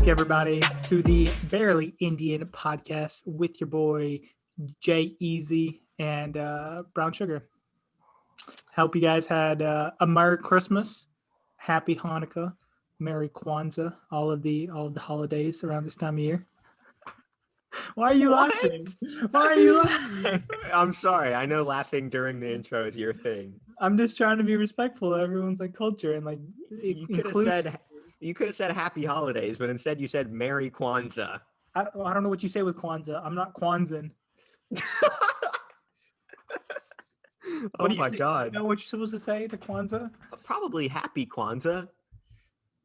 back, everybody, to the Barely Indian podcast with your boy Jay Easy and Brown Sugar. Hope you guys had a Merry Christmas, Happy Hanukkah, Merry Kwanzaa, all of the holidays around this time of year. Why are you laughing? Why are you laughing? I'm sorry. I know laughing during the intro is your thing. I'm just trying to be respectful of everyone's like culture and like You could have said Happy Holidays, but instead you said Merry Kwanzaa. I don't know what you say with Kwanzaa. I'm not Kwanzan. Oh my God. You know what you're supposed to say to Kwanzaa? Probably Happy Kwanzaa,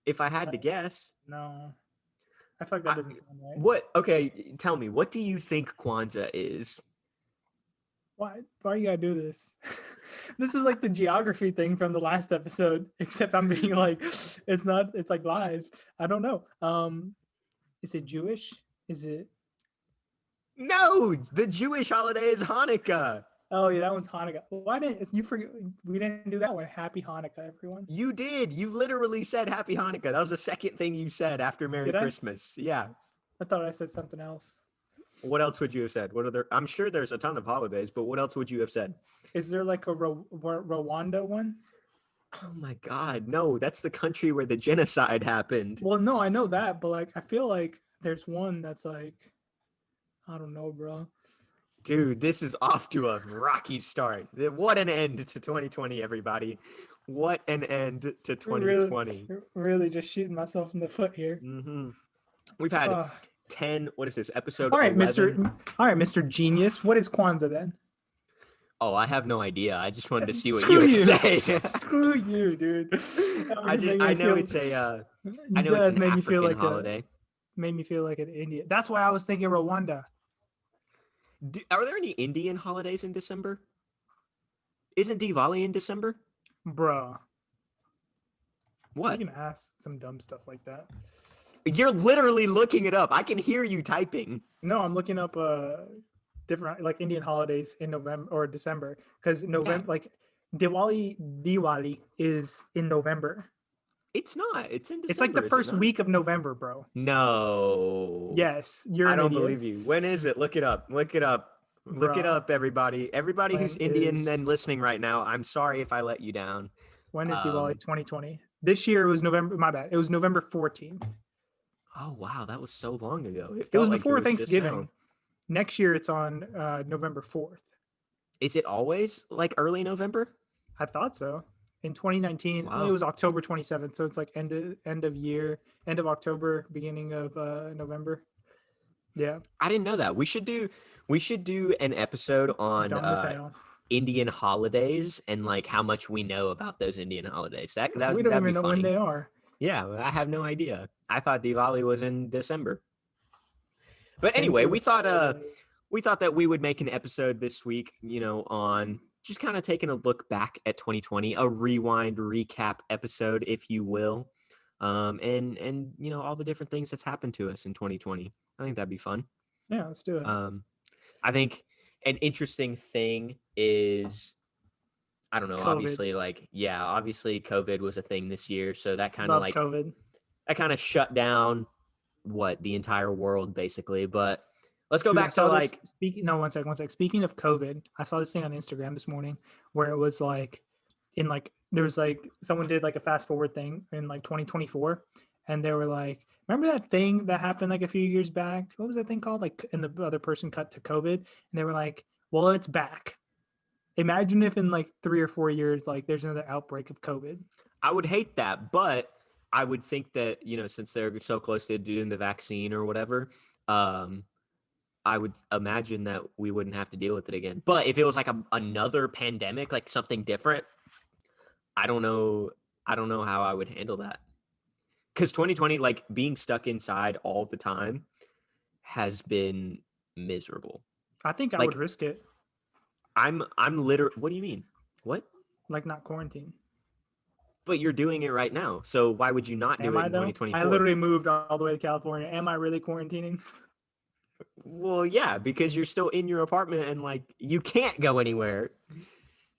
if I had to guess. No. I feel like that doesn't sound right. What? Okay, tell me. What do you think Kwanzaa is? Why you gotta do this? This is like the geography thing from the last episode, except I'm being like, it's like live. I don't know. Is it Jewish? Is it? No, the Jewish holiday is Hanukkah. Oh yeah, that one's Hanukkah. Why didn't you forget? We didn't do that one. Happy Hanukkah, everyone. You did. You literally said Happy Hanukkah. That was the second thing you said after Merry Christmas. Yeah. I thought I said something else. What else would you have said? What other? I'm sure there's a ton of holidays, but what else would you have said? Is there like a Rwanda one? Oh my God, no! That's the country where the genocide happened. Well, no, I know that, but like I feel like there's one that's like, I don't know, bro. Dude, this is off to a rocky start. What an end to 2020, everybody! What an end to 2020. Really just shooting myself in the foot here. Mm-hmm. We've had 10. What is this episode? All right, 11? Mr. Genius. What is Kwanzaa then? Oh, I have no idea. I just wanted to see what you would say. Screw you, dude. I know it's an African holiday. Made me feel like an Indian. That's why I was thinking Rwanda. Are there any Indian holidays in December? Isn't Diwali in December? Bruh. What? You can ask some dumb stuff like that. You're literally looking it up. I can hear you typing. No, I'm looking up different like Indian holidays in November or December, because November like Diwali is in November. It's not. It's in December. It's like the first week of November, bro. No. Yes, I don't believe you. When is it? Look it up. Look it up. Look it up, everybody. Everybody who's Indian and listening right now, I'm sorry if I let you down. When is Diwali 2020? This year it was November. My bad. It was November 14th. Oh wow, that was so long ago. It was before Thanksgiving. Next year it's on November 4th. Is it always like early November? I thought so. In 2019, it was October 27th, so it's like end of year, end of October, beginning of November. Yeah, I didn't know that. We should do an episode on Indian holidays and like how much we know about those Indian holidays. That we don't even know when they are. Yeah, I have no idea. I thought Diwali was in December. But anyway, we thought that we would make an episode this week, on just kind of taking a look back at 2020, a rewind recap episode, if you will. And all the different things that's happened to us in 2020. I think that'd be fun. Yeah, let's do it. I think an interesting thing is, I don't know, COVID. obviously COVID was a thing this year. So that kind of COVID. That kind of shut down the entire world basically. But let's go back to one sec. Speaking of COVID, I saw this thing on Instagram this morning where it was like there was like someone did like a fast forward thing in like 2024, and they were like, remember that thing that happened like a few years back? What was that thing called? Like, and the other person cut to COVID, and they were like, well, it's back. Imagine if in like 3 or 4 years, like there's another outbreak of COVID. I would hate that, but I would think that, since they're so close to doing the vaccine or whatever, I would imagine that we wouldn't have to deal with it again. But if it was like another pandemic, like something different, I don't know how I would handle that. Because 2020, like being stuck inside all the time has been miserable. I think I would risk it. I'm literally, what do you mean? What? Like not quarantine. But you're doing it right now. So why would you not do it in 2024? I literally moved all the way to California. Am I really quarantining? Well, yeah, because you're still in your apartment and like you can't go anywhere.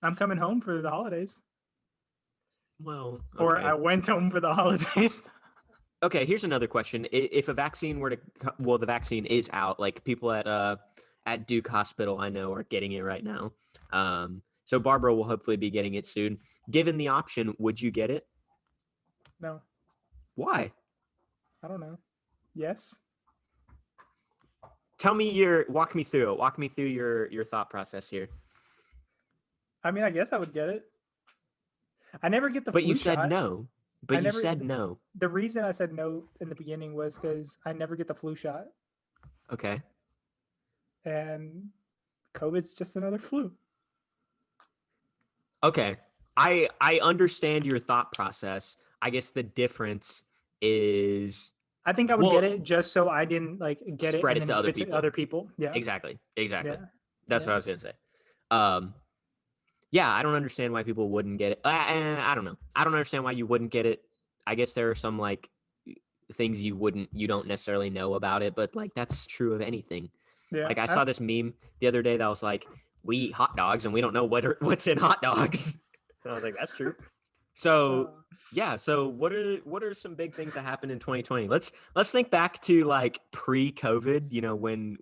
I'm coming home for the holidays. Well, okay. Or I went home for the holidays. Okay, here's another question. If a vaccine were to, well, the vaccine is out. Like people at Duke Hospital, I know, are getting it right now. So Barbara will hopefully be getting it soon. Given the option, would you get it? No, Why? I don't know. Yes. Tell me walk me through it. Walk me through your thought process here. I mean, I guess I would get it. I never get the But you flu said shot. no. I But you never. said no. The reason I said no in the beginning was because I never get the flu shot, Okay. and COVID's just another flu. Okay. I understand your thought process. I guess the difference is, I think I would get well, it just so I didn't like get it spread and it then to give other it to people. other people. Yeah, Exactly. Exactly. yeah, That's what yeah, I was gonna say. Um, yeah, I don't understand why people wouldn't get it. I don't know. I don't understand why you wouldn't get it. I guess there are some like things you don't necessarily know about it, but like that's true of anything. yeah. Like I saw this meme the other day that was like, "We eat hot dogs and we don't know what's in hot dogs." And I was like, "That's true." So Uh, yeah, so what are some big things that happened in 2020? Let's think back to like pre-COVID,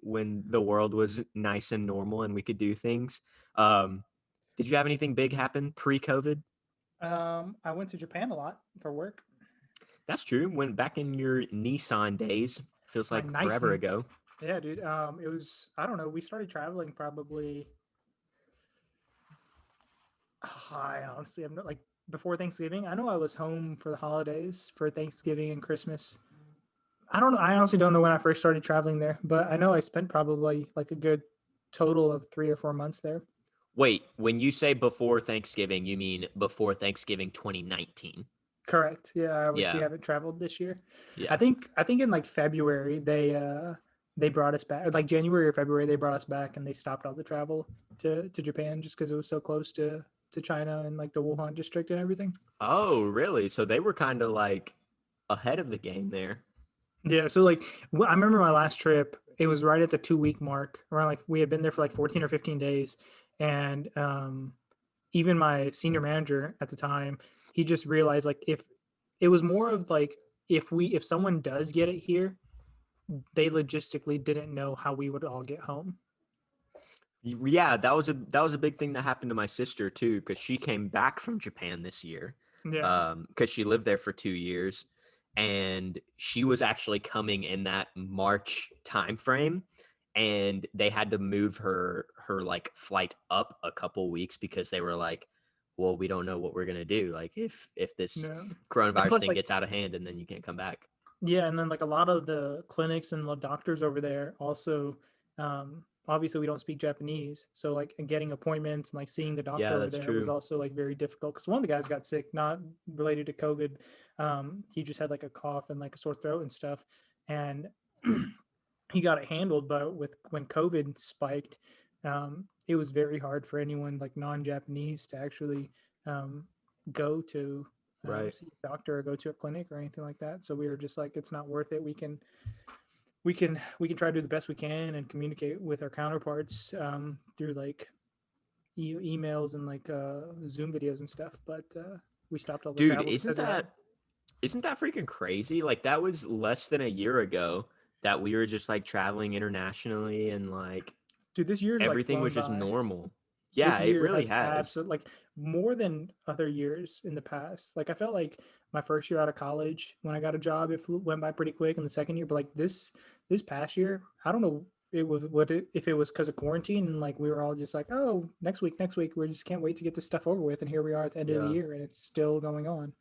when the world was nice and normal and we could do things. Um, did you have anything big happen pre-COVID? I went to Japan a lot for work. That's true. Went back in your Nissan days. Feels My like nice forever and ago. yeah, dude. It was I don't know. We started traveling probably. I honestly have not like before Thanksgiving. I know I was home for the holidays for Thanksgiving and Christmas. I don't know. I honestly don't know when I first started traveling there, but I know I spent probably like a good total of 3 or 4 months there. Wait, when you say before Thanksgiving, you mean before Thanksgiving 2019? Correct. Yeah, I obviously Yeah, haven't traveled this year. I yeah. think I think in like February they brought us back. Like January or February they brought us back and they stopped all the travel to Japan just because it was so close to China and like the Wuhan district and everything. Oh, really? So they were kind of like ahead of the game there. Yeah, so like I remember my last trip, it was right at the 2 week mark. Around like we had been there for like 14 or 15 days and even my senior manager at the time, he just realized like if it was more of like if someone does get it here, they logistically didn't know how we would all get home. Yeah, that was a big thing that happened to my sister too, because she came back from Japan this year, Yeah. because she lived there for 2 years, and she was actually coming in that March time frame, and they had to move her like flight up a couple weeks because they were like, well, we don't know what we're gonna do, like if this No. And coronavirus plus thing like gets out of hand and then you can't come back. yeah, and then like a lot of the clinics and the doctors over there also obviously we don't speak Japanese. So like getting appointments and like seeing the doctor Yeah, over that's there was true. also like very difficult because one of the guys got sick, not related to COVID. He just had like a cough and like a sore throat and stuff. And he got it handled, but with when COVID spiked, it was very hard for anyone like non-Japanese to actually um, go to Right. see a doctor or go to a clinic or anything like that. So we were just like, it's not worth it. We can try to do the best we can and communicate with our counterparts through like emails and like Zoom videos and stuff. But we stopped all the Dude, travel isn't because of that. that isn't that freaking crazy? Like that was less than a year ago that we were just like traveling internationally and like Dude, this year's like everything flown was just by. normal. This Yeah, it year really has has. absolutely like more than other years in the past. Like I felt like my first year out of college when I got a job, it went by pretty quick. And the second year, but like this past year, I don't know it was if it was because of quarantine and like we were all just like, oh, next week, we just can't wait to get this stuff over with. And here we are at the end of the Yeah. year, and it's still going on.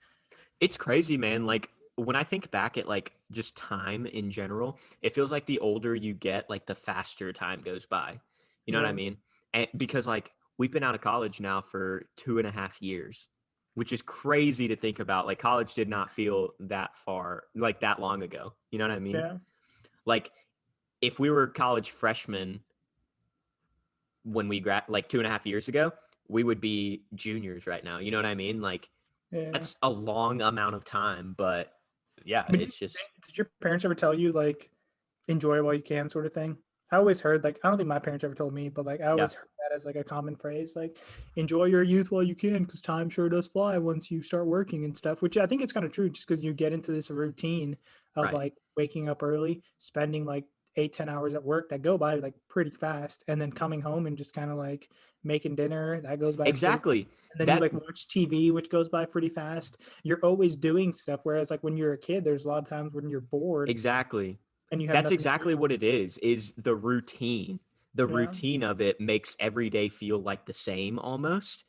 It's crazy, man. Like when I think back at like just time in general, it feels like the older you get, like the faster time goes by. You know what I Yeah, mean? And because like we've been out of college now for 2.5 years, which is crazy to think about. Like college did not feel that far, like that long ago. You know what I mean? yeah, Like if we were college freshmen when we like 2.5 years ago, we would be juniors right now. You know what I mean? Like yeah. that's a long amount of time, but yeah, I mean, it's just did your parents ever tell you like enjoy while you can, sort of thing? I always heard, like, I don't think my parents ever told me, but like I Yeah, always heard that as like a common phrase, like enjoy your youth while you can, because time sure does fly once you start working and stuff. Which I think is kind of true, just because you get into this routine of right. like waking up early, spending like 8-10 hours at work that go by like pretty fast, and then coming home and just kind of like making dinner that goes by pretty fast. Exactly. And then you That like watch TV, which goes by pretty fast. You're always doing stuff. Whereas like when you're a kid, there's a lot of times when you're bored exactly. and you have That's nothing to exactly do. what it is the routine. The Yeah. routine of it makes every day feel like the same almost.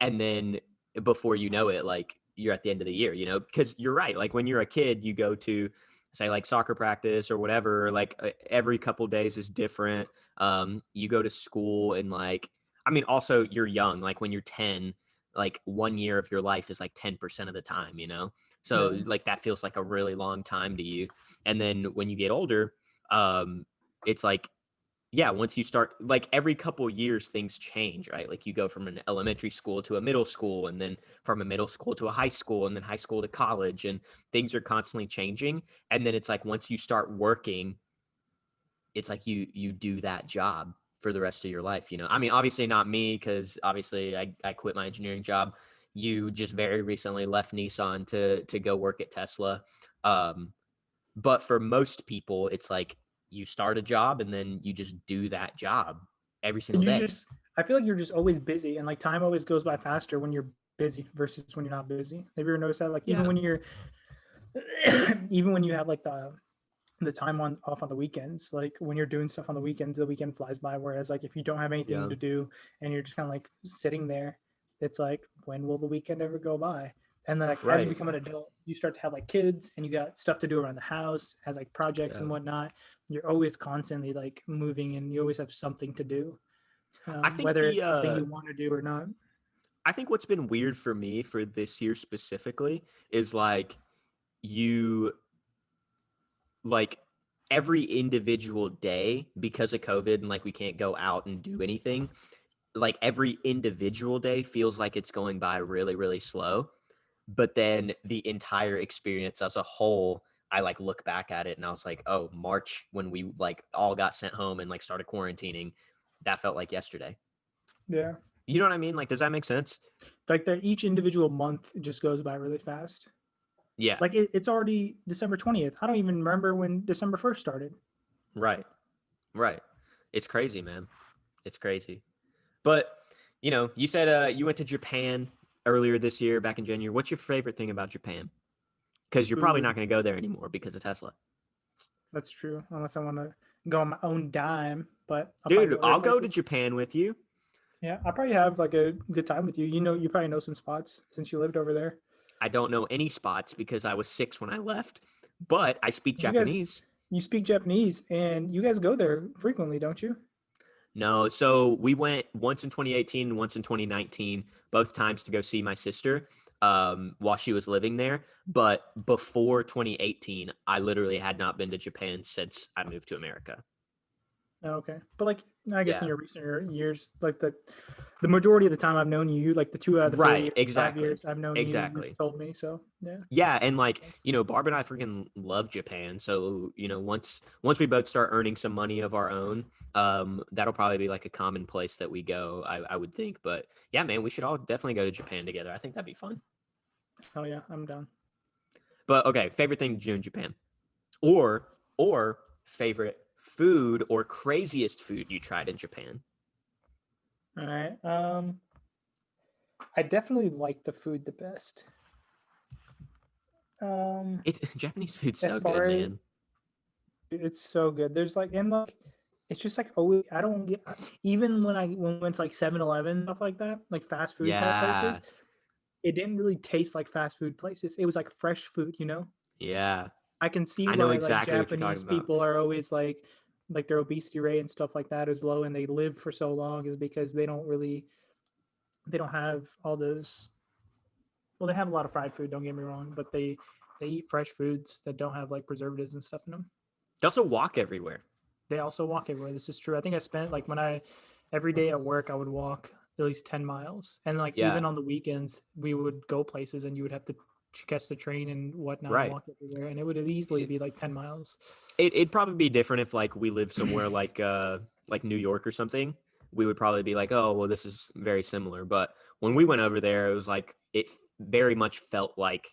And then before you know it, like you're at the end of the year, because you're right. Like when you're a kid, you go to say like soccer practice or whatever, like every couple days is different. You go to school and like, I mean, also you're young, like when you're 10, like 1 year of your life is like 10% of the time. So Yeah. like that feels like a really long time to you. And then when you get older, it's like, yeah, once you start, like every couple years, things change, right? Like you go from an elementary school to a middle school, and then from a middle school to a high school, and then high school to college, and things are constantly changing. And then it's like once you start working, it's like you do that job for the rest of your life. I mean, obviously not me, because obviously I quit my engineering job. You just very recently left Nissan to go work at Tesla. Um, but for most people, it's like you start a job and then you just do that job every single And you day. just, I feel like you're just always busy, and like time always goes by faster when you're busy versus when you're not busy. Have you ever noticed that? Like even Yeah. when you're, even when you have like the time on off on the weekends, like when you're doing stuff on the weekends, the weekend flies by. Whereas like if you don't have anything Yeah. to do and you're just kind of like sitting there, it's like when will the weekend ever go by? And then like as you Right. become an adult, you start to have like kids and you got stuff to do around the house as like projects Yeah. and whatnot. You're always constantly like moving and you always have something to do, I think whether the it's something you want to do or not. I think what's been weird for me for this year specifically is like you like every individual day, because of COVID and like we can't go out and do anything, like every individual day feels like it's going by really, really slow. But then the entire experience as a whole, I like look back at it and I was like, oh, March, when we like all got sent home and like started quarantining, that felt like yesterday. Yeah, You know what I mean? Like, does that make sense? like that each individual month just goes by really fast. Yeah. Like it's already December 20th. I don't even remember when December 1st started. Right. Right. It's crazy, man. It's crazy. But, you said you went to Japan earlier this year, back in January. What's your favorite thing about Japan? The Because you're probably food. not going to go there anymore because of Tesla. That's true. Unless I want to go on my own dime, but I'll probably Dude, go other I'll go to places. Japan with you. Yeah, I'll probably have like a good time with you. You probably know some spots since you lived over there. I don't know any spots because I was 6 when I left, but I speak You guys, Japanese. you speak Japanese, and you guys go there frequently, don't you? No, so we went once in 2018 and once in 2019, both times to go see my sister while she was living there. But before 2018, I literally had not been to Japan since I moved to America. Oh, okay, but like I guess in Yeah. your recent years, like the majority of the time I've known you, like the two out of the four Right. years, 5 years Exactly. I've known you, you've Exactly. told me. So yeah, Yeah, and makes like, sense. Barb and I freaking love Japan. So, once we both start earning some money of our own, that'll probably be like a common place that we go, I would think. But yeah, man, we should all definitely go to Japan together. I think that'd be fun. Oh yeah, I'm done. But okay, favorite thing to do in Japan. Or favorite food or craziest food you tried in Japan. All right. I definitely like the food the best. Um, It's Japanese food's as so good, far as man. it's so good. There's like and like it's just like always I don't get even when it's like 7-Eleven stuff like that, like fast food type Yeah. places, it didn't really taste like fast food places. It was like fresh food, you know? Yeah. I can see I know why like exactly what you're Japanese talking about. people are always like their obesity rate and stuff like that is low and they live for so long is because they don't have all those, well they have a lot of fried food, don't get me wrong, but they eat fresh foods that don't have like preservatives and stuff in them. They also walk everywhere. They also walk everywhere. This is true. I think I spent like when I every day at work I would walk at least 10 miles. And like Yeah. even on the weekends we would go places and you would have to catch the train and whatnot and Right. walk everywhere, and it would easily be like 10 miles. It'd probably be different if like we live somewhere like New York or something. We would probably be like, oh, well, this is very similar. But when we went over there, it was like it very much felt like,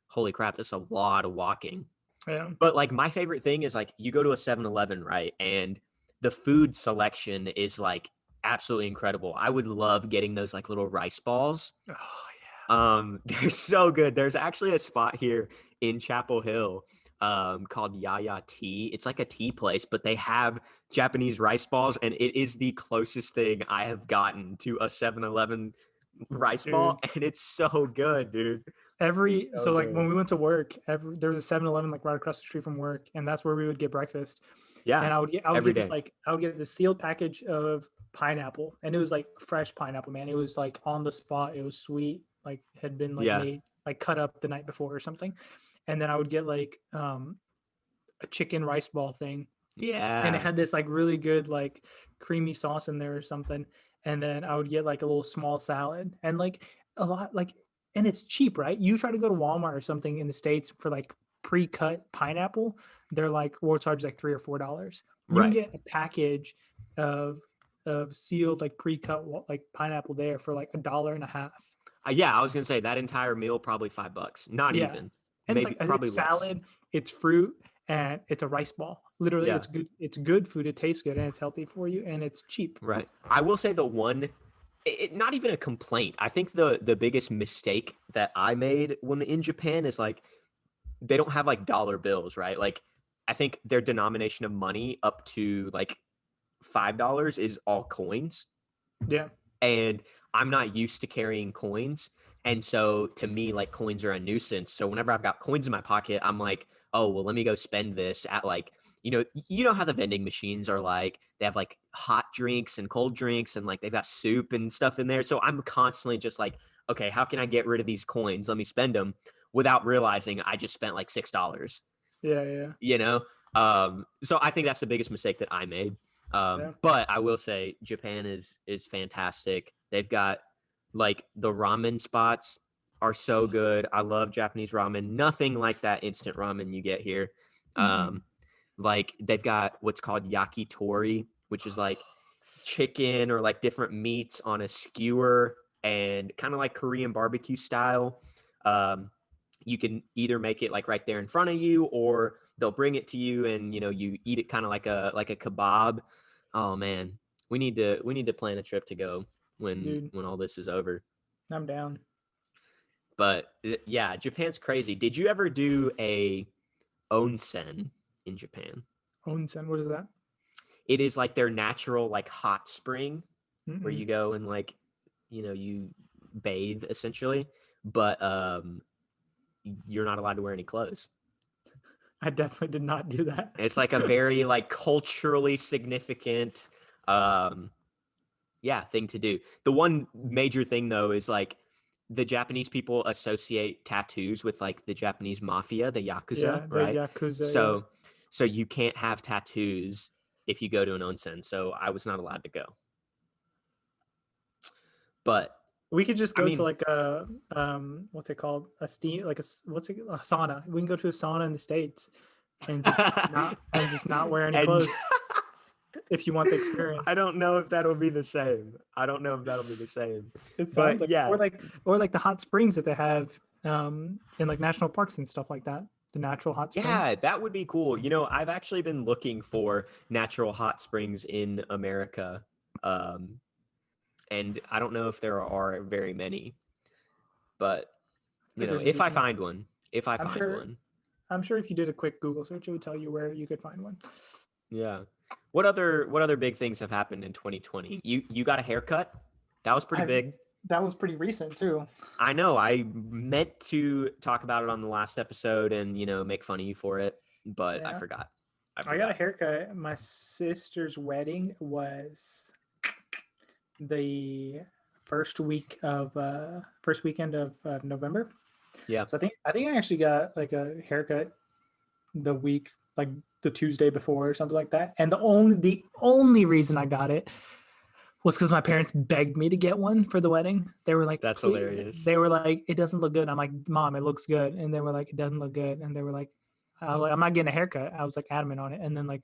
holy crap, this is a lot of walking. Yeah. But like my favorite thing is like you go to a 7-Eleven, right? And the food selection is like absolutely incredible. I would love getting those like little rice balls. Oh They're so good. There's actually a spot here in Chapel Hill called Yaya Tea. It's like a tea place, but they have Japanese rice balls, and it is the closest thing I have gotten to a 7-Eleven rice yeah, ball, dude. and it's so good, dude. So So like when good. we went to work, there was a 7-Eleven like right across the street from work, and that's where we would get breakfast. Yeah, And I would every get this day. like I would get this sealed package of pineapple, and it was like fresh pineapple, man. It was like on the spot. It was sweet, like had been like Yeah, made like cut up the night before or something. And then I would get like a chicken rice ball thing, and it yeah, had this like really good like creamy sauce in there or something. And then I would get like a little small salad and like a lot like, and it's cheap, right? You try to go to Walmart or something in the States for like pre-cut pineapple, they're like we'll charge like $3 or $4. You can right. get a package of sealed like pre-cut like pineapple there for like $1.50. Yeah, I was gonna say that entire meal probably $5. Not Yeah. even, And it's maybe like probably it's less. salad, it's fruit, and it's a rice ball. Literally, Yeah. it's good food. It tastes good and it's healthy for you and it's cheap. Right. I will say the one, not even a complaint. I think the biggest mistake that I made when in Japan is like they don't have like dollar bills, right? Like I think their denomination of money up to like $5 is all coins, Yeah. and I'm not used to carrying coins. And so to me, like coins are a nuisance. So whenever I've got coins in my pocket, I'm like, oh, well, let me go spend this at like, you know how the vending machines are like, they have like hot drinks and cold drinks and like they've got soup and stuff in there. So I'm constantly just like, okay, how can I get rid of these coins? Let me spend them without realizing I just spent like $6, Yeah. Yeah. you know? So I think that's the biggest mistake that I made. Yeah. But I will say Japan is fantastic. They've got like the ramen spots are so good. I love Japanese ramen. Nothing like that instant ramen you get here. Mm-mm. Um, like they've got what's called yakitori, which is like chicken or like different meats on a skewer and kind of like Korean barbecue style. Um, you can either make it like right there in front of you or they'll bring it to you and you eat it kind of like a kebab. Oh man, we need to plan a trip to go when Dude, when all this is over. I'm down. But yeah, Japan's crazy. Did you ever do a onsen in Japan? Onsen, what is that? It is like their natural like hot spring where Mm-mm. you go and like you bathe essentially, but you're not allowed to wear any clothes. I definitely did not do that. It's like a very like culturally significant um yeah, thing to do. The one major thing though is like the Japanese people associate tattoos with like the Japanese mafia, the yakuza, Yeah, the right? Yakuza, yeah. So you can't have tattoos if you go to an onsen. So I was not allowed to go. But We could just I go to mean, like a what's it called? A steam like a sauna. We can go to a sauna in the States and just not wear any and clothes if you want the I experience. don't know if that'll be the same. I don't know if that'll be the same. It sounds But like, yeah, or like the hot springs that they have in like national parks and stuff like that. The natural hot springs. yeah, that would be cool. I've actually been looking for natural hot springs in America. Um, and I don't know if there are very many, but I think there's a if I decent amount. find one, if I I'm find sure. one, I'm sure if you did a quick Google search, it would tell you where you could find one. yeah. What other big things have happened in 2020? You got a haircut? That was pretty I big. That was pretty recent too. I know. I meant to talk about it on the last episode and make fun of you for it, but I Yeah, forgot. I I got a forgot. haircut. My sister's wedding was the first weekend of November. Yeah. So I think I actually got like a haircut the week like the Tuesday before or something like that. And the only reason I got it was because my parents begged me to get one for the wedding. They were like, That's please. hilarious. They were like, it doesn't look good. I'm like, Mom, it looks good. And they were like, it doesn't look good. And they were like, I'm not getting a haircut. I was like adamant on it. And then like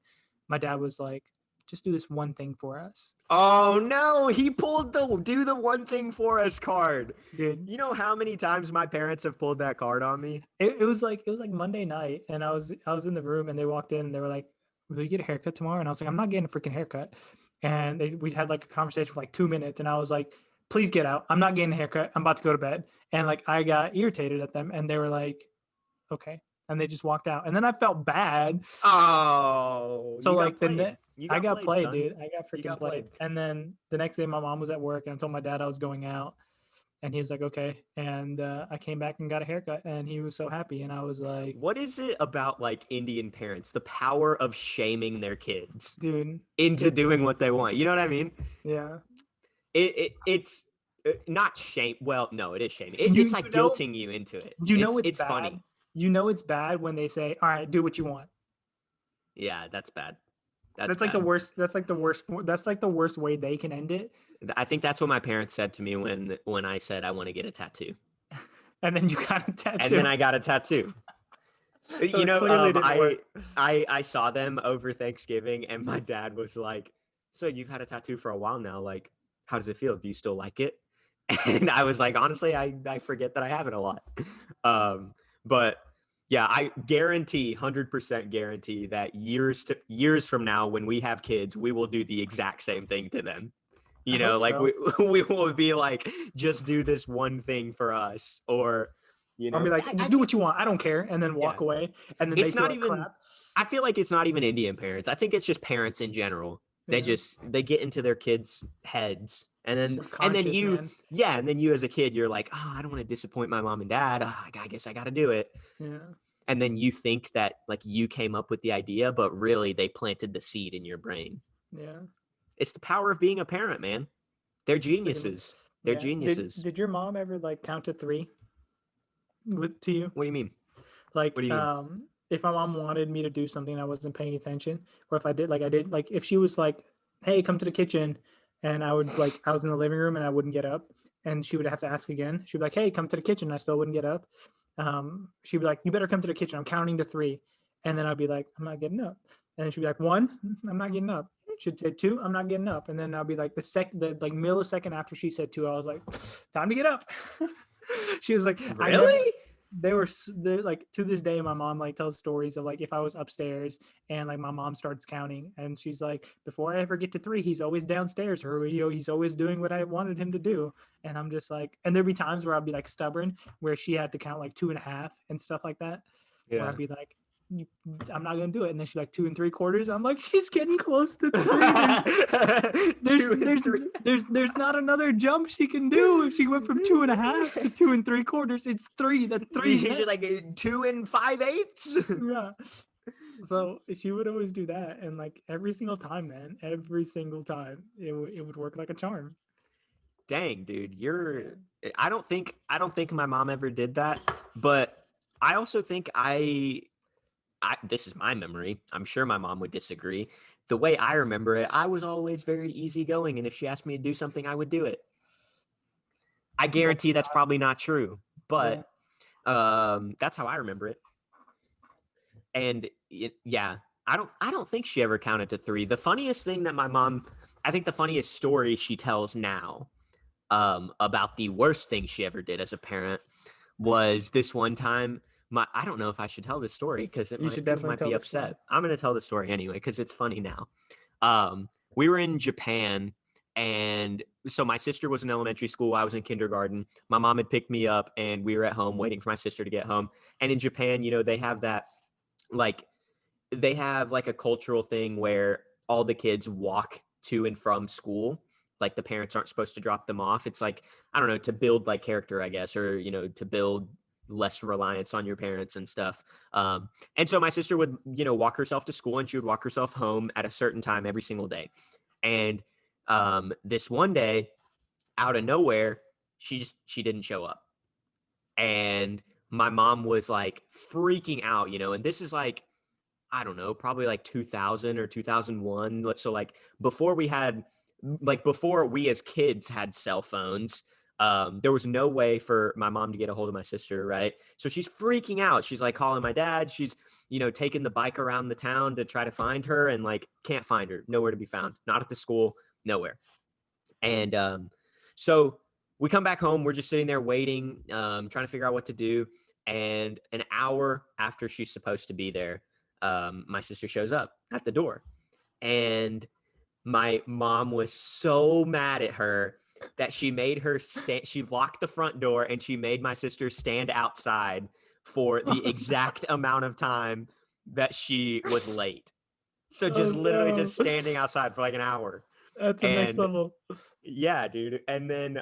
my dad was like, just do this one thing for us. Oh no, he pulled the do the one thing for us card. Dude, You know how many times my parents have pulled that card on me? it was like Monday night, and I was in the room, and they walked in, and they were like, "Will you get a haircut tomorrow?" And I was like, "I'm not getting a freaking haircut." And we had like a conversation for like 2 minutes, and I was like, "Please get out. I'm not getting a haircut. I'm about to go to bed." And like I got irritated at them, and they were like, "Okay," and they just walked out. And then I felt bad. Oh, So you got like played. You I got got played, played, son. dude. I got You freaking got played. played. And then the next day, my mom was at work, and I told my dad I was going out. And he was like, okay. And I came back and got a haircut, and he was so happy. And I was like, What is it about like Indian parents, the power of shaming their kids dude, into it, doing what they want? You know what I mean? yeah. It's not shame. Well, no, it is shame. You It's like know, guilting you into it. you know it's It's bad. funny. You know it's bad when they say, all right, do what you want. Yeah, that's bad. That's That's like the bad. worst. That's like the worst. That's like the worst way they can end it. I think that's what my parents said to me when I said I want to get a tattoo. And then you got a And then tattoo. I got a tattoo. So You it know, clearly didn't work. I saw them over Thanksgiving, and my dad was like, "So you've had a tattoo for a while now. Like, how does it feel? Do you still like it?" And I was like, honestly, I forget that I have it a lot. But yeah, I guarantee, 100% guarantee that years from now, when we have kids, we will do the exact same thing to them. I You know, hope like so. we will be like, just do this one thing for us, or you I'll be know, like, I just do think what you want. I don't care. And then yeah, walk away. And then they it's feel not like even. clap. I feel like it's not even Indian parents. I think it's just parents in general. Yeah. They get into their kids' heads, and then Subconscious, you man. yeah, and then you as a kid, you're like, oh, I don't want to disappoint my mom and dad. Oh, I guess I got to do it. Yeah. And then you think that like you came up with the idea, but really they planted the seed in your brain. Yeah. It's the power of being a parent, man. They're It's freaking, geniuses. They're yeah. Did geniuses. did your mom ever like count to three with to you? What do you mean? What Like do you mean? if my mom wanted me to do something I wasn't paying attention, or if I did like if she was like, hey, come to the kitchen, and I was in the living room and I wouldn't get up, and she would have to ask again. She'd be like, hey, come to the kitchen, and I still wouldn't get up. She'd be like, you better come to the kitchen, I'm counting to three. And then I'd be like, I'm not getting up. And then she'd be like, one, I'm not getting up. She'd say two, I'm not getting up. And then I'll be like the like millisecond after she said two, I was like, time to get up. She was like, I never, Really? they're like, to this day my mom like tells stories of like if I was upstairs and like my mom starts counting and she's like, before I ever get to three, he's always downstairs, or he's always doing what I wanted him to do. And I'm just like, and there'd be times where I'd be like stubborn, where she had to count like 2.5 and stuff like that, where Yeah. I'd be like, I'm not gonna do it. And then she's like 2 3/4. I'm like, she's getting close to three. There's Two and three. there's not another jump she can do. If she went from 2.5 to 2 3/4, it's three. That three's You're next. like 2 5/8. Yeah. So she would always do that, and like every single time, man, every single time, it would work like a charm. Dang, dude, Yeah. I don't think my mom ever did that, but I also think I this is my memory. I'm sure my mom would disagree. The way I remember it, I was always very easygoing, and if she asked me to do something, I would do it. I That's guarantee that's probably not true, yeah. but that's how I remember it. And yeah, I don't think she ever counted to three. The funniest thing that my mom, I think the funniest story she tells now, about the worst thing she ever did as a parent was this one time. I don't know if I should tell this story because You should people definitely might tell be the story. upset. I'm going to tell the story anyway because it's funny now. We were in Japan, and so my sister was in elementary school. I was in kindergarten. My mom had picked me up, and we were at home waiting for my sister to get home. And in Japan, you know, like they have like a cultural thing where all the kids walk to and from school. Like the parents aren't supposed to drop them off. It's like, I don't know, to build like character, I guess, or, you know, to build less reliance on your parents and stuff. And so my sister would, you know, walk herself to school, and she would walk herself home at a certain time every single day. And this one day, out of nowhere, she didn't show up. And my mom was like freaking out, you know, and this is like, I don't know, probably like 2000 or 2001. So like before we had like before we as kids had cell phones, there was no way for my mom to get a hold of my sister, right? So she's freaking out. She's like calling my dad. She's, taking the bike around the town to try to find her and like can't find her. Nowhere to be found. Not at the school, nowhere. And so we come back home. We're just sitting there waiting, trying to figure out what to do. And an hour after she's supposed to be there, my sister shows up at the door. And my mom was so mad at her that she made her stand. She locked the front door and she made my sister stand outside for the exact amount of time that she was late. So just literally just standing outside for like an hour. That's a next And level. yeah, dude. And then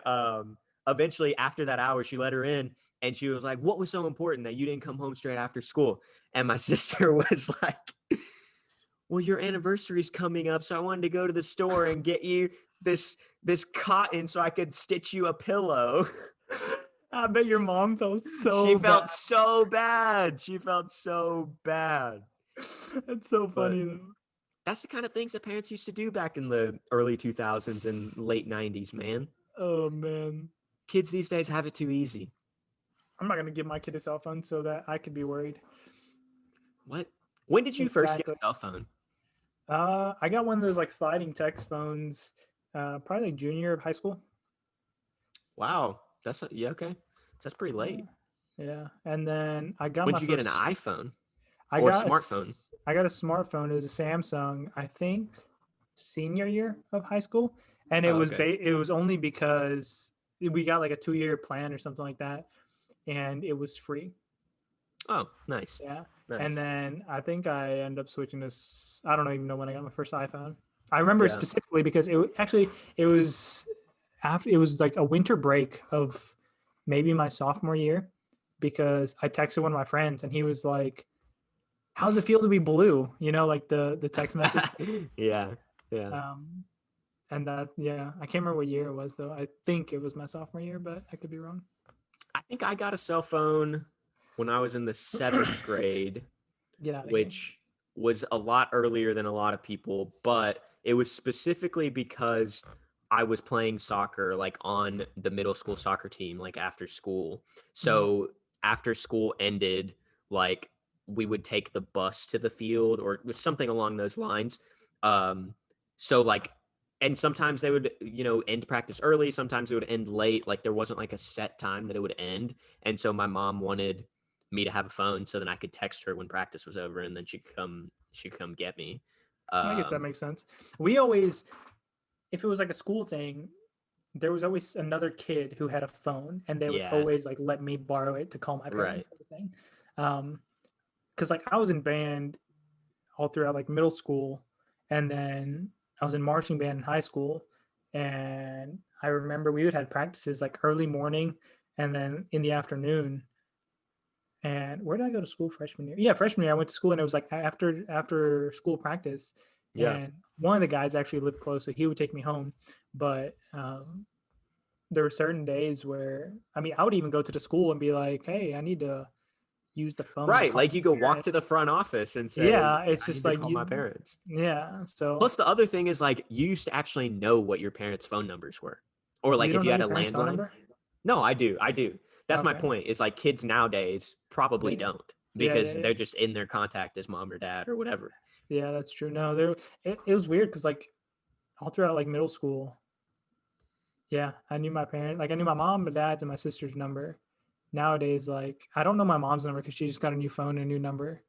eventually after that hour, she let her in and she was like, "What was so important that you didn't come home straight after school?" And my sister was like, "Well, your anniversary's coming up, so I wanted to go to the store and get you this cotton so I could stitch you a pillow." I bet your mom felt so She bad. felt so bad. She felt so bad. That's so But funny though. that's the kind of things that parents used to do back in the early 2000s and late 90s, man. Oh man. Kids these days have it too easy. I'm not gonna give my kid a cell phone so that I could be worried. What? When did you first get Exactly. a cell phone? I got one of those like sliding text phones, probably like junior year of high school. Wow. Yeah, okay. That's pretty late. Yeah. And then I got When my did you get an first iPhone I or got a smartphone? I got a smartphone. It was a Samsung, I think, senior year of high school, and it Oh, was okay. it was only because we got like a 2-year plan or something like that, and it was free. Oh, nice. Yeah. And Nice. then I think I ended up switching to I don't even know when I got my first iPhone. I remember Yeah. specifically because it was after it was like a winter break of maybe my sophomore year, because I texted one of my friends and he was like, "How's it feel to be blue?" Like the text message. Yeah. Yeah. Um, and that, yeah, I can't remember what year it was though. I think it was my sophomore year, but I could be wrong. I think I got a cell phone when I was in the 7th grade, Get out of here. which was a lot earlier than a lot of people, but it was specifically because I was playing soccer like on the middle school soccer team like after school. So after school ended, like we would take the bus to the field or something along those lines. Um so like and sometimes they would, end practice early, sometimes it would end late, like there wasn't like a set time that it would end. And so my mom wanted me to have a phone so then I could text her when practice was over and then she could come get me. I guess that Um, makes sense. We always, if it was like a school thing, there was always another kid who had a phone, and they would yeah, always like let me borrow it to call my right. parents, sort of thing. Because like I was in band all throughout like middle school, and then I was in marching band in high school, and I remember we would have practices like early morning and then in the afternoon. And where did I go to school freshman year? Yeah, freshman year I went to school, and it was like after school practice. Yeah. And one of the guys actually lived close, so he would take me home. But there were certain days where, I mean, I would even go to the school and be like, "Hey, I need to use the phone to Right. call Like my you go walk to parents." the front office and say, Yeah, "Yeah, it's I just need to like call my parents." yeah. So Plus the other thing is like you used to actually know what your parents' phone numbers were. Or you like if don't you know had your a parents' phone landline. number? No, I do. I do. That's my Okay. point. Is like kids nowadays probably They, don't yeah, yeah, because yeah. they're just in their contact as mom or dad or whatever. Yeah, that's true. No, it was weird because like all throughout like middle school, yeah, I knew my parent, like I knew my mom, my dad's, and my sister's number. Nowadays, like I don't know my mom's number because she just got a new phone and a new number.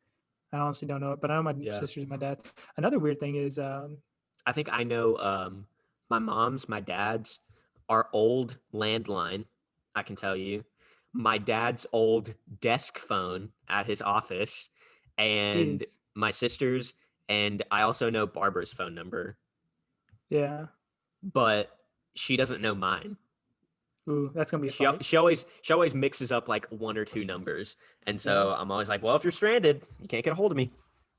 I honestly don't know it, but I know my Yeah. sister's and my dad's. Another weird thing is, I think I know my mom's, my dad's, our old landline, I can tell you. My dad's old desk phone at his office, and geez, my sister's, and I also know Barbara's phone number, yeah, but she doesn't know mine. ooh, that's gonna be a She fight. she always she always mixes up like one or two numbers, and Yeah. so I'm always like, well, if you're stranded, you can't get a hold of me.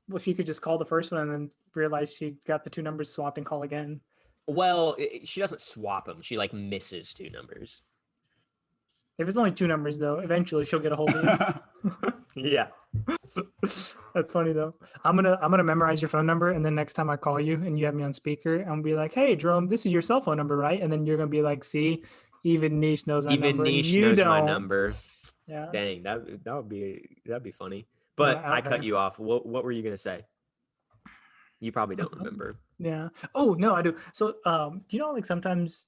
Well, she could just call the first one and then realize she got the two numbers swapped and call again. Well, she doesn't swap them. She like misses two numbers. If it's only two numbers though, eventually she'll get a hold of you. Yeah. That's funny though. I'm gonna memorize your phone number, and then next time I call you and you have me on speaker, I'm gonna be like, "Hey, Jerome, this is your cell phone number, right?" And then you're gonna be like, "See, even Niche knows my Even number, and Niche you knows my don't." number. Yeah, Dang, that'd be funny. I'm gonna But I out cut her. you off. What were you gonna say? You probably don't Um, remember. yeah. Oh no, I do. So, do you know like sometimes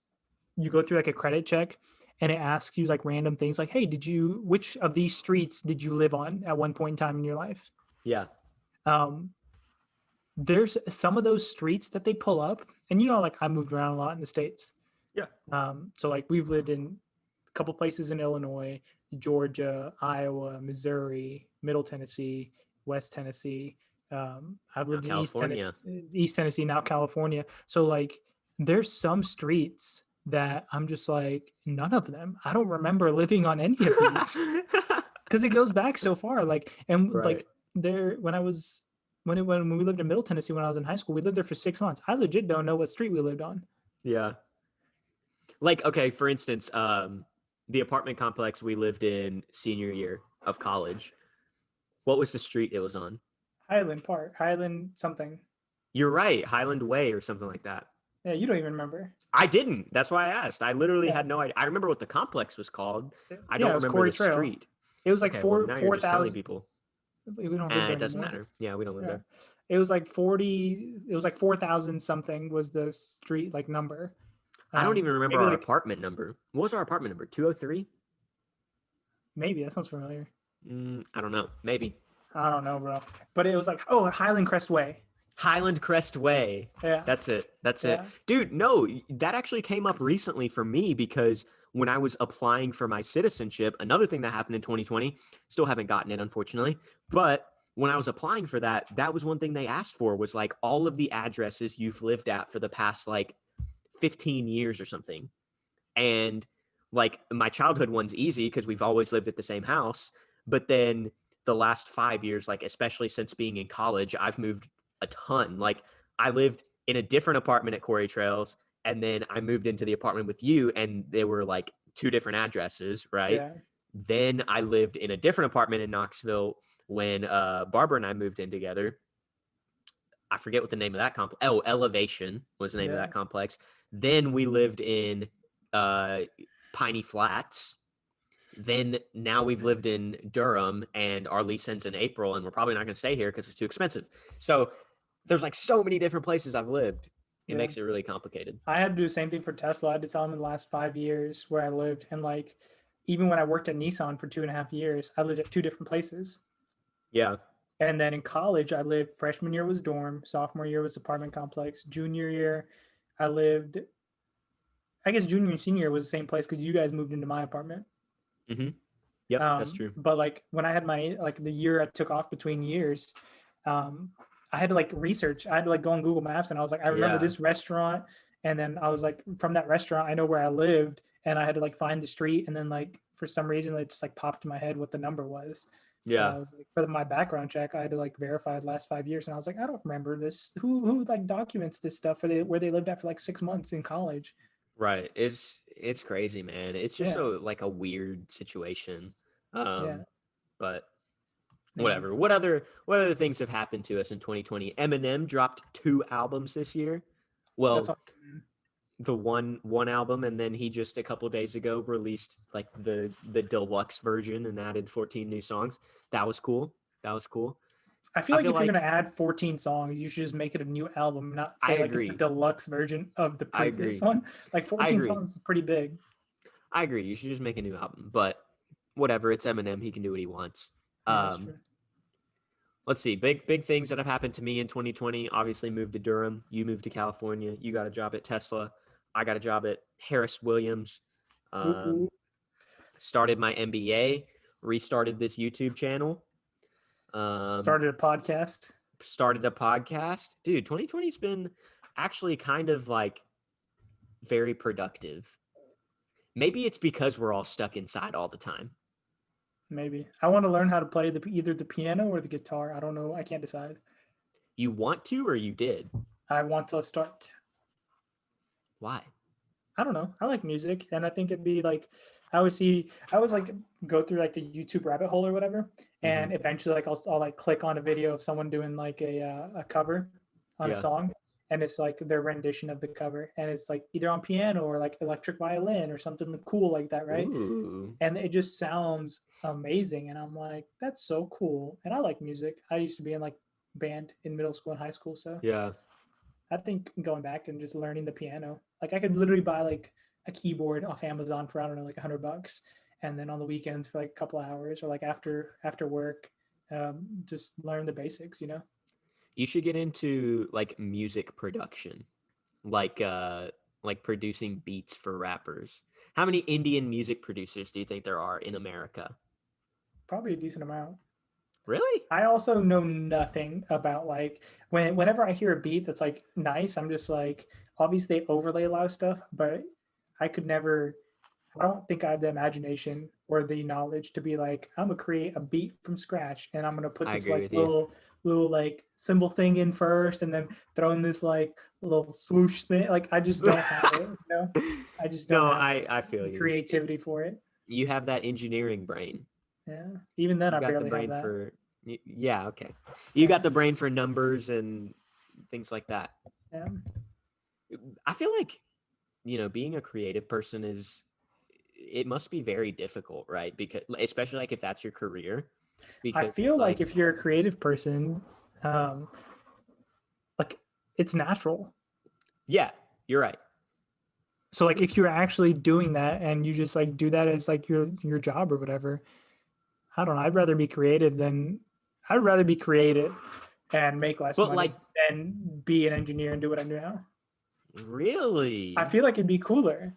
you go through like a credit check, and it asks you like random things like, "Hey, which of these streets did you live on at one point in time in your life?" Yeah. Um, there's some of those streets that they pull up, and like I moved around a lot in the states. Yeah. So like we've lived in a couple places in Illinois, Georgia, Iowa, Missouri, Middle Tennessee, West Tennessee. I've Now lived in California. East Tennessee, now California. So like there's some streets that I'm just like none of them. I don't remember living on any of these because it goes back so far. Like and Right. like there when we lived in Middle Tennessee when I was in high school, we lived there for 6 months. I legit don't know what street we lived on. Yeah. Like, okay, for instance, the apartment complex we lived in senior year of college. What was the street it was on? Highland Park, Highland something. You're right, Highland Way or something like that. Yeah, you don't even remember. I didn't. That's why I asked. I literally Yeah, had no idea. I remember what the complex was called. I yeah, don't it was remember Corey the Trail. street. It was like Okay, well now you're four just telling thousand. people. We don't live there It doesn't anymore. matter. Yeah, we don't live Yeah, there. it was like 40. It was like 4,000 something was the street like number. I don't even remember Maybe our like apartment number. What was our apartment number? 203? maybe that sounds familiar. I don't know. Maybe. I don't know, bro. But it was like Highland Crest Way. Highland Crest Way. Yeah, That's it. That's it. yeah, Dude, no, that actually came up recently for me because when I was applying for my citizenship, another thing that happened in 2020, still haven't gotten it, unfortunately. But when I was applying for that, that was one thing they asked for was like all of the addresses you've lived at for the past like 15 years or something. And like my childhood one's easy because we've always lived at the same house. But then the last 5 years, like especially since being in college, I've moved a ton. Like I lived in a different apartment at Quarry Trails, and then I moved into the apartment with you, and they were like two different addresses, right? yeah, Then I lived in a different apartment in Knoxville when Barbara and I moved in together. I forget what the name of that complex. Oh, Elevation was the name of yeah. that complex. Then we lived in uh, Piney Flats. Then now we've lived in Durham, and our lease ends in April, and we're probably not going to stay here because it's too expensive. So there's like so many different places I've lived. It Yeah. makes it really complicated. I had to do the same thing for Tesla. I had to tell them in the last 5 years where I lived. And like, even when I worked at Nissan for 2.5 years, I lived at two different places. Yeah. And then in college, I lived freshman year was dorm, sophomore year was apartment complex. Junior year, I lived, I guess junior and senior year was the same place because you guys moved into my apartment. Mm-hmm. Yep, that's true. But like when I had like the year I took off between years, um, I had to like research. I had to like go on Google Maps, and I was like, I remember Yeah. this restaurant, and then I was like, from that restaurant, I know where I lived, and I had to like find the street, and then like for some reason, it just like popped in my head what the number was. And I Yeah. was like, for my background check, I had to like verify the last 5 years, and I was like, I don't remember this. Who like documents this stuff where they lived at for like 6 months in college? Right. It's crazy, man. It's just Yeah, so like a weird situation. yeah, But yeah. whatever. What other things have happened to us in 2020? Eminem dropped 2 albums this year. That's Well, all. the one album, and then he just a couple days ago released like the deluxe version and added 14 new songs. That was cool. That was cool. I feel I like feel if you're gonna like add 14 songs, you should just make it a new album, not I say like it's a agree. deluxe version of the I previous agree. one. Like I 14 agree. songs is pretty big. I agree. You should just make a new album. But whatever, it's Eminem. He can do what he wants. Yeah, that's Um, true. let's see. Big things that have happened to me in 2020. Obviously, moved to Durham. You moved to California. You got a job at Tesla. I got a job at Harris Williams. Whoop, Um, whoop. started my MBA. Restarted this YouTube channel. Um, Started a podcast. started a podcast. Dude, 2020's been actually kind of like very productive. Maybe it's because we're all stuck inside all the time. Maybe I want to learn how to play either the piano or the guitar. I don't know. I can't decide. You want to or you did? I want to start. Why? I don't know. I like music, and I think it'd be like I always like go through like the YouTube rabbit hole or whatever, Hmm. and eventually like I'll like click on a video of someone doing like a cover on a Yeah. song, and it's like their rendition of the cover, and it's like either on piano or like electric violin or something cool like that, right? Ooh. And it just sounds amazing, and I'm like, that's so cool. And I like music. I used to be in like band in middle school and high school, so Yeah. I think going back and just learning the piano, like I could literally buy like a keyboard off Amazon for I don't know like $100, and then on the weekends for like a couple of hours or like after work, just learn the basics. You know, You should get into like music production, like uh like producing beats for rappers. How many Indian music producers do you think there are in America? probably a decent amount. Really? I also know nothing about like whenever I hear a beat that's like nice, I'm just like obviously they overlay a lot of stuff, but I could never. I don't think I have the imagination or the knowledge to be like I'm gonna create a beat from scratch and I'm gonna put I this agree like with you. little like cymbal thing in first and then throw in this like little swoosh thing. Like I just don't have it. You know, I just don't No, have I feel the you. creativity for it. You have that engineering brain. Yeah. Even then, You I got the barely have brain that. for yeah, okay. You Yeah. got the brain for numbers and things like that. Yeah. I feel like, being a creative person is it must be very difficult, right? Because especially like if that's your career, I because feel like like if you're a creative person, um, like it's natural. yeah, you're right. So like if you're actually doing that and you just like do that as like your job or whatever, I don't know. I'd rather be creative and make less But money like than be an engineer and do what I do now. I really, feel like it'd be cooler.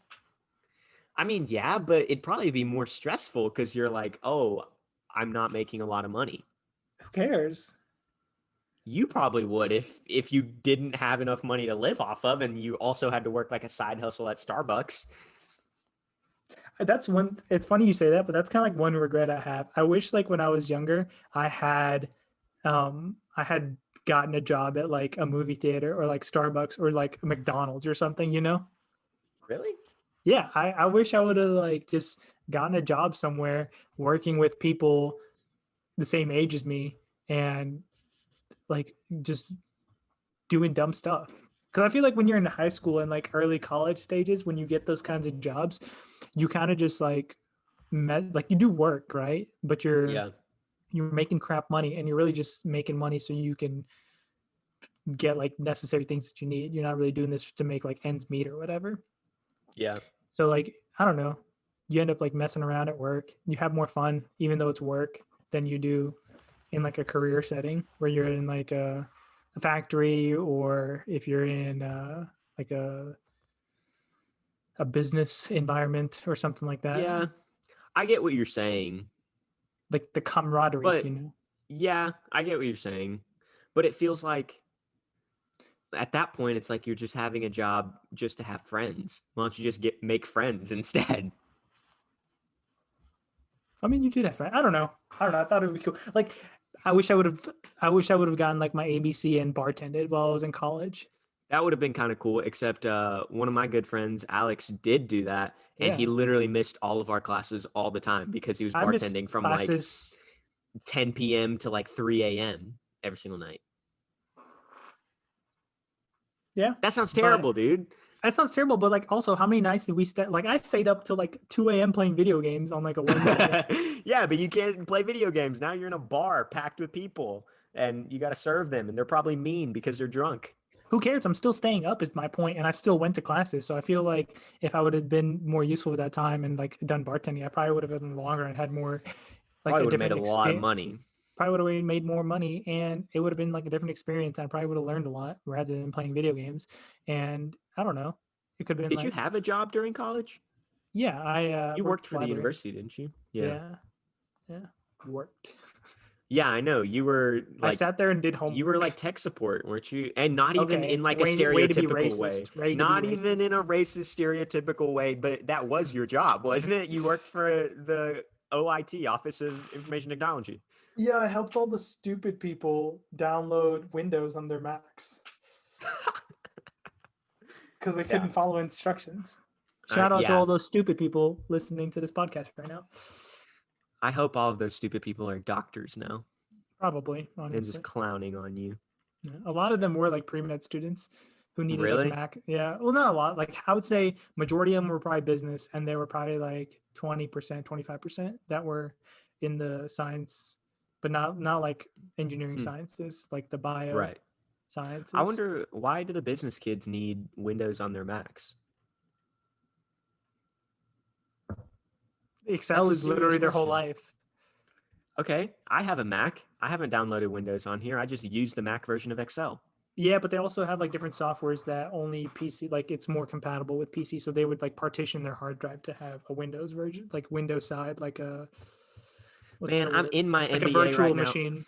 I mean, yeah, but it'd probably be more stressful because you're like, oh, I'm not making a lot of money. Who cares? You probably would if you didn't have enough money to live off of and you also had to work like a side hustle at Starbucks. That's one. It's funny you say that, but that's kind of like one regret I have. I wish like when I was younger, I had gotten a job at like a movie theater or like Starbucks or like McDonald's or something. You know? Really? Yeah, I wish I would have like just gotten a job somewhere working with people the same age as me and like just doing dumb stuff. Because I feel like when you're in high school and like early college stages, when you get those kinds of jobs, you kind of just like like you do work, right? But Yeah. you're making crap money and you're really just making money so you can get like necessary things that you need. You're not really doing this to make like ends meet or whatever. Yeah. So like I don't know, you end up like messing around at work. You have more fun even though it's work than you do in like a career setting where you're in like a factory or if you're in like a business environment or something like that. Yeah. I get what you're saying. Like the camaraderie, But you know. yeah, I get what you're saying. But it feels like at that point it's like you're just having a job just to have friends. Why don't you just get make friends instead? I mean, you did have fun. I don't know. I don't know. I thought it would be cool. Like, I wish I would have. I wish I would have gotten like my ABC and bartended while I was in college. That would have been kind of cool, except one of my good friends, Alex, did do that. And he Yeah, literally missed all of our classes all the time because he was I missed bartending from like classes. 10 p.m. to like 3 a.m. every single night. Yeah, That sounds but terrible, dude. that sounds terrible. But like, also, how many nights did we stay? Like, I stayed up till like 2 a.m. playing video games on like a Wednesday. Yeah, but you can't play video games. Now you're in a bar packed with people and you got to serve them and they're probably mean because they're drunk. Who cares? I'm still staying up. Is my point, and I still went to classes. So I feel like if I would have been more useful with that time and like done bartending, I probably would have been longer and had more like Probably a would have made different a lot of experience. money. Probably would have made more money and it would have been like a different experience and I probably would have learned a lot rather than playing video games. And I don't know. It could have been Did you like, have a job during college? yeah, I You worked worked at the for the library. university, didn't you? Yeah. Yeah, yeah, worked. Yeah, I know. I sat there and did You were homework. like tech support, weren't you? And not even Okay, in like a way to be stereotypical way. racist. Way to be Not even in racist. a racist stereotypical way, but that was your job, wasn't it? You worked for the OIT, Office of Information Technology. Yeah, I helped all the stupid people download Windows on their Macs because they Yeah. couldn't follow instructions. Shout out to Yeah. all those stupid people listening to this podcast right now. I hope all of those stupid people are doctors now Probably, and just honestly. clowning on you. Yeah. A lot of them were like pre-med students who needed like a Really? Mac. Yeah. Well, not a lot. Like I would say majority of them were probably business, and there were probably like 20%, 25% that were in the science, but not like engineering Hmm. sciences, like the bio Right. I sciences. wonder, why do the business kids need Windows on their Macs? That's Excel a is serious literally their whole question. life. Okay, I have a Mac. I haven't downloaded Windows on here. I just use the Mac version of Excel. Yeah, but they also have like different softwares that only PC, like it's more compatible with PC. So they would like partition their hard drive to have a Windows version, like Windows side, like a, what's Man, the I'm word? in my Like a MBA virtual right now. machine.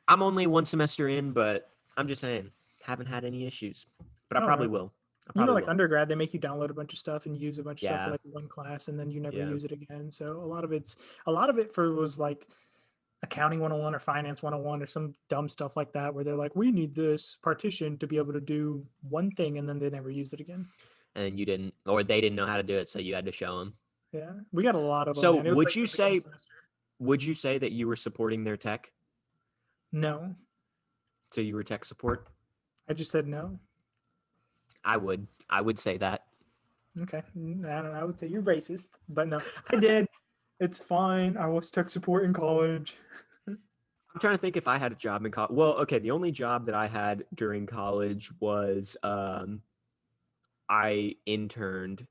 I'm only one semester in, but I'm just saying, haven't had any issues. But I I don't probably know. will. I You know, probably like will. undergrad, they make you download a bunch of stuff and use a bunch of stuff for Yeah, like one class, and then you never yeah. use it again. So a lot of it for was like accounting 101 or finance 101 or some dumb stuff like that, where they're like, we need this partition to be able to do one thing, and then they never used it again. And you didn't, or they didn't know how to do it, so you had to show them. Yeah, we got a lot of them, So man. It was like the beginning semester. would you say that you were supporting their tech? No, So you were tech support? I just said no. I would say that. Okay, I don't know. I would say you're racist, but no, I did. It's fine. I was tech support in college. I'm trying to think if I had a job in college. Well, okay, the only job that I had during college was I interned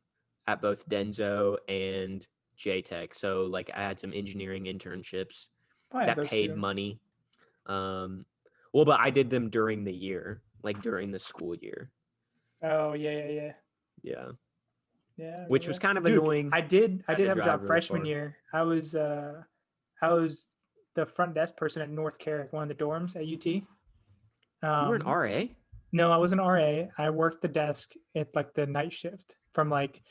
at both Denso and JTech. So like I had some engineering internships I had that those paid too. money. Well, but I did them during the year, like during the school year. Oh yeah. Yeah. Yeah, I Which remember was that. kind of Dude, annoying. I I had did to have a drive job really freshman far. year. I was the front desk person at North Carrick, one of the dorms at UT. You were an Um, RA? no, I was an RA. I worked the desk at like the night shift from like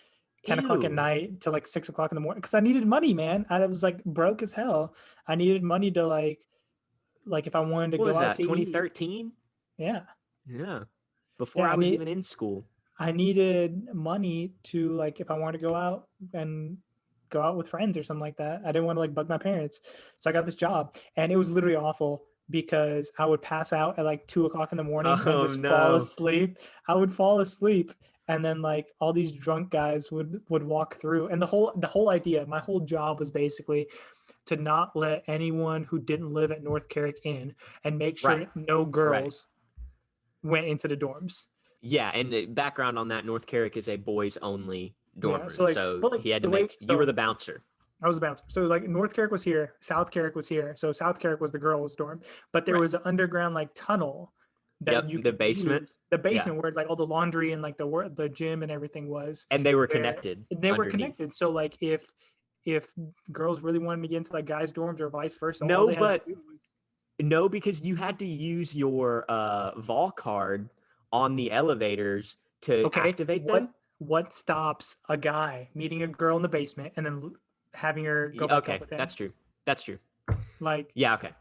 10 o'clock at Ew. night to like 6 o'clock in the morning because I needed money, man. I was like broke as hell. I needed money to like if I wanted to What go was out that? to eat. 2013? Yeah. Yeah. Before Yeah, I was even in school. I needed money to like if I wanted to go out and go out with friends or something like that. I didn't want to like bug my parents. So I got this job and it was literally awful because I would pass out at like 2 o'clock in the morning and Oh just fall no. asleep. I would fall asleep and then like all these drunk guys would walk through and the whole idea, my whole job was basically to not let anyone who didn't live at North Carrick in and make Right. sure no Right. girls went into the dorms. Yeah, and the background on that, North Carrick is a boys only dorm Yeah. So room. like So but like he had to the way make you were so the bouncer. I was a bouncer. So like North Carrick was here, South Carrick was here. So South Carrick was the girls' dorm, but there Right. was an underground like tunnel that Yep. you The could basement. use. The Yeah. basement where like all the laundry and like the gym and everything was, And they were where connected they were underneath. connected. So like if girls really wanted to get into like guys' dorms or vice versa, all No, they had to but do was no, because you had to use your vol card on the elevators to okay. activate them. What stops a guy meeting a girl in the basement and then having her go back up Okay, with him? that's true. That's true. Like Yeah, okay.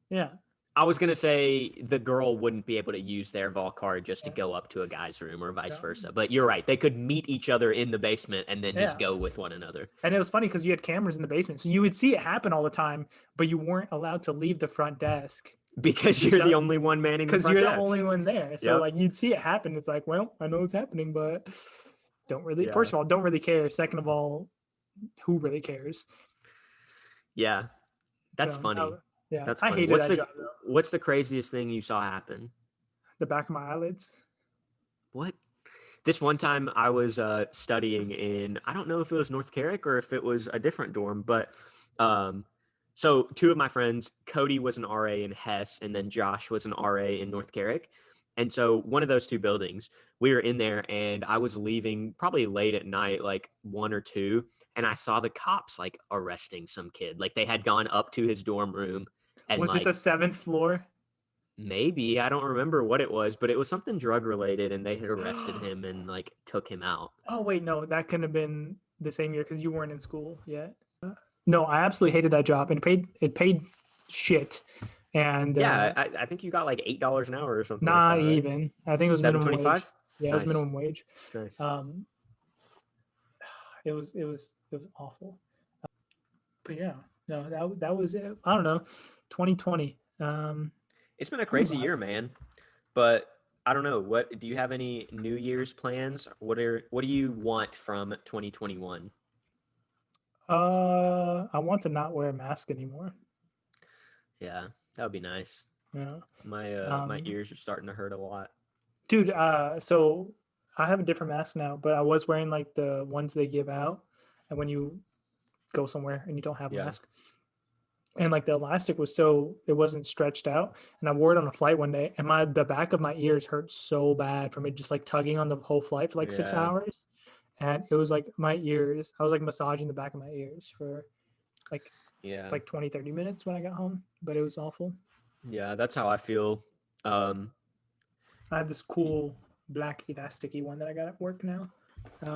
yeah. I was gonna say the girl wouldn't be able to use their vol card just to Yeah. go up to a guy's room or vice Yeah. versa. But you're right; they could meet each other in the basement and then just Yeah. go with one another And it was funny because you had cameras in the basement, so you would see it happen all the time, but you weren't allowed to leave the front desk because you're the so only one manning the because front you're the desk. only one there. So Yep. like you'd see it happen. It's like, well, I know it's happening, but don't really. Yeah. First of all, don't really care. Second of all, who really cares? Yeah. That's So funny. yeah, That's I funny. hated that job though. What's the craziest thing you saw happen? The back of my eyelids. What? This one time I was studying in, I don't know if it was North Carrick or if it was a different dorm, but um, so two of my friends, Cody was an RA in Hess, and then Josh was an RA in North Carrick. And so one of those two buildings, we were in there, and I was leaving probably late at night, like 1 or 2, and I saw the cops like arresting some kid. Like they had gone up to his dorm room and Was it the like seventh floor? maybe, I don't remember what it was, but it was something drug related, and they had arrested him and like took him out. Oh wait, no, that couldn't have been the same year because you weren't in school yet. No, I absolutely hated that job, and it paid shit. And Yeah, I think you got like $8 an hour or something like not that, right? even. I think it was Seven minimum wage. twenty-five. Yeah, it was Nice, minimum wage. nice. Um, it was awful. But yeah, no, that was it. I don't know, 2020. It's been a I don't crazy know. year, man. But I don't know. What do you have any New Year's plans? What do you want from 2021? I want to not wear a mask anymore. Yeah, that would be nice. Yeah. My Um, ears are starting to hurt a lot. dude, so I have a different mask now, but I was wearing like the ones they give out, and when you go somewhere and you don't have a Yeah. mask, and like the elastic was so it wasn't stretched out, and I wore it on a flight one day, and the back of my ears hurt so bad from it just like tugging on the whole flight for like six Yeah. hours, and it was like my ears. I was like massaging the back of my ears for like Yeah. 20-30 minutes when I got home, but it was awful. Yeah, that's how I feel. Um, I have this cool black elasticy one that I got at work now.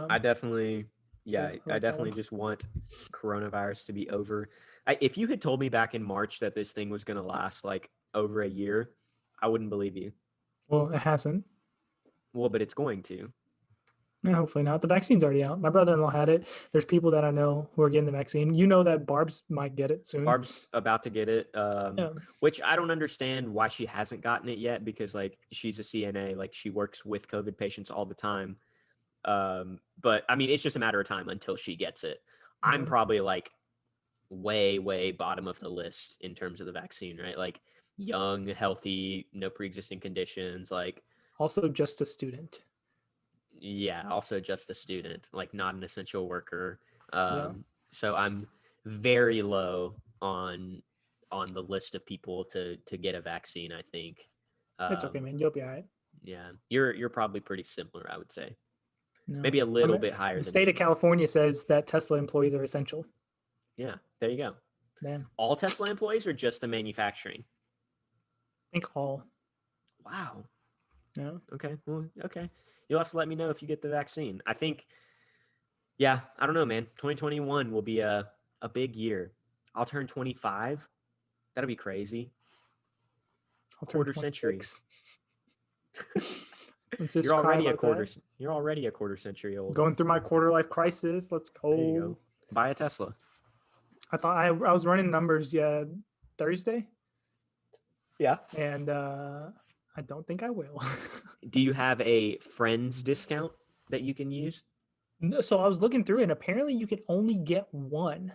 I definitely, Yeah, yeah, I I like that one. definitely just want coronavirus to be over. If you had told me back in March that this thing was going to last like over a year, I wouldn't believe you. Well, it hasn't. Well, but it's going to. Yeah, hopefully not. The vaccine's already out. My brother-in-law had it. There's people that I know who are getting the vaccine. You know that Barb's might get it soon. Barb's about to get it, Yeah. which I don't understand why she hasn't gotten it yet because like she's a CNA, like she works with COVID patients all the time. But I mean, it's just a matter of time until she gets it. I'm Yeah. probably like way, way bottom of the list in terms of the vaccine, right? Like young, healthy, no pre-existing conditions, like Also, just a student. yeah, also just a student, like not an essential worker. Yeah. So I'm very low on the list of people to get a vaccine, I think. It's okay, Um, man. You'll be all right. yeah, you're probably pretty similar, I would say. No. Maybe a little I'm- bit higher the than state me. of California says that Tesla employees are essential. Yeah, there you go. Man, All Tesla employees or just the manufacturing? I think all. Wow. Yeah. Okay. Well, okay. You'll have to let me know if you get the vaccine. I think, yeah, I don't know, man. 2021 will be a big year. I'll turn 25. That'll be crazy. I'll turn Quarter century. 26. Let's just cry about that. You're already a quarter century old. Going through my quarter life crisis. Let's go. There you go. Buy a Tesla. I thought I was running numbers, yeah, Thursday, Yeah. and I don't think I will. Do you have a friends discount that you can use? No, so I was looking through, and apparently you can only get one.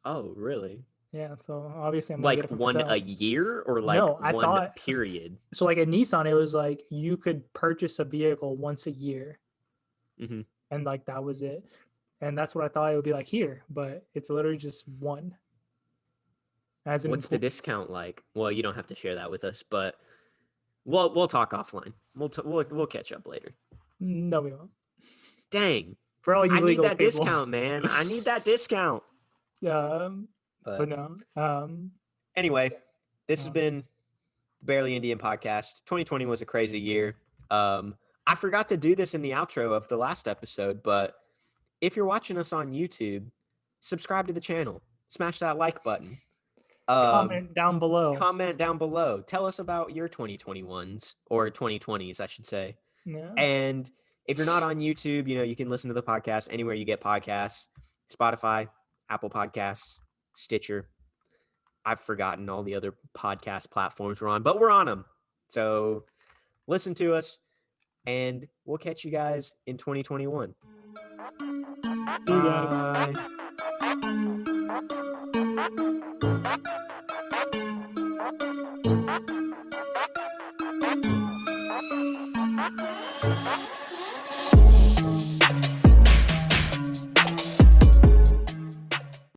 Oh, really? Yeah, so obviously I'm gonna Like get it for one myself. a year or like No, I one thought period? so. Like at Nissan, it was like you could purchase a vehicle once a year, Mm-hmm. and like that was it. And that's what I thought it would be like here, but it's literally just one. As an What's the discount like? Well, you don't have to share that with us, but we'll talk offline. We'll catch up later. No, we won't. Dang, For all you I need legal that people. discount, man. I need that discount. But no. Anyway, this has been the Barely Indian podcast. 2020 was a crazy year. I forgot to do this in the outro of the last episode, but if you're watching us on YouTube, subscribe to the channel. Smash that like button. Comment down below. Comment down below. Tell us about your 2021s or 2020s, I should say. Yeah. And if you're not on YouTube, you can listen to the podcast anywhere you get podcasts. Spotify, Apple Podcasts, Stitcher. I've forgotten all the other podcast platforms we're on, but we're on them. So listen to us, and we'll catch you guys in 2021. See you guys. Bye.